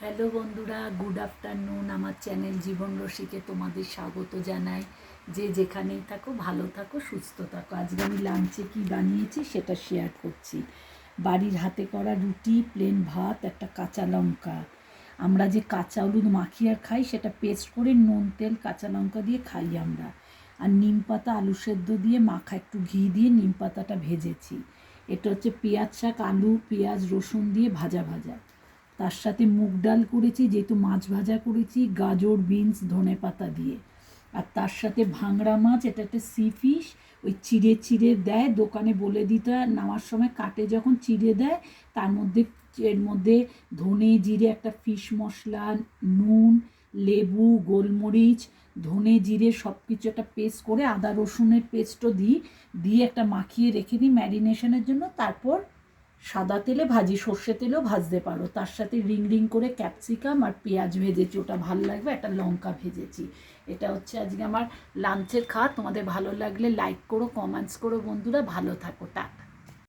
Hello বন্ধুরা, good afternoon. আমার channel জীবন রসিকে তোমাদের স্বাগত জানাই। যে যেখানেই থাকো ভালো থাকো, সুস্থ থাকো। আজকে আমি লাঞ্চে কী বানিয়েছি সেটা শেয়ার করছি। বাড়ির হাতে করা রুটি, প্লেন ভাত, একটা কাঁচা লঙ্কা। আমরা যে কাঁচা হলুদ মাখিয়ে খাই সেটা পেস্ট করে নুন তেল কাঁচা লঙ্কা দিয়ে খাই আমরা। আর নিম পাতা আলু সেদ্ধ দিয়ে মাখা, একটু ঘি দিয়ে নিম পাতাটা ভেজেছি। এটা হচ্ছে পেঁয়াজ শাক, আলু পেঁয়াজ রসুন দিয়ে ভাজা ভাজা। তার সাথে মুগ ডাল করেছি, যেহেতু মাছ ভাজা করেছি, গাজর বিনস ধনে পাতা দিয়ে। আর তার সাথে ভাংড়া মাছ, এটা একটা সি ফিশ, ওই চিড়ে চিড়ে দেয় দোকানে, বলে দিতে নেওয়ার সময় কাটে যখন চিড়ে দেয়, তার মধ্যে এর মধ্যে ধনে জিরে, একটা ফিশ মশলা, নুন, লেবু, গোলমরিচ, ধনে জিরে সব কিছু একটা পেস্ট করে, আদা রসুনের পেস্টও দিয়ে একটা মাখিয়ে রেখে দিই ম্যারিনেশনের জন্য। তারপর সাদা তেলে ভাজি, সর্ষে তেলেও ভাজতে পারো। তার সাথে রিং রিং করে ক্যাপসিকাম আর পেঁয়াজ ভেজেছি, ওটা ভালো লাগবে। একটা লঙ্কা ভেজেছি। এটা হচ্ছে আজকে আমার লাঞ্চের খাওয়া। তোমাদের ভালো লাগলে লাইক করো, কমেন্টস করো বন্ধুরা। ভালো থাকো, টাটা।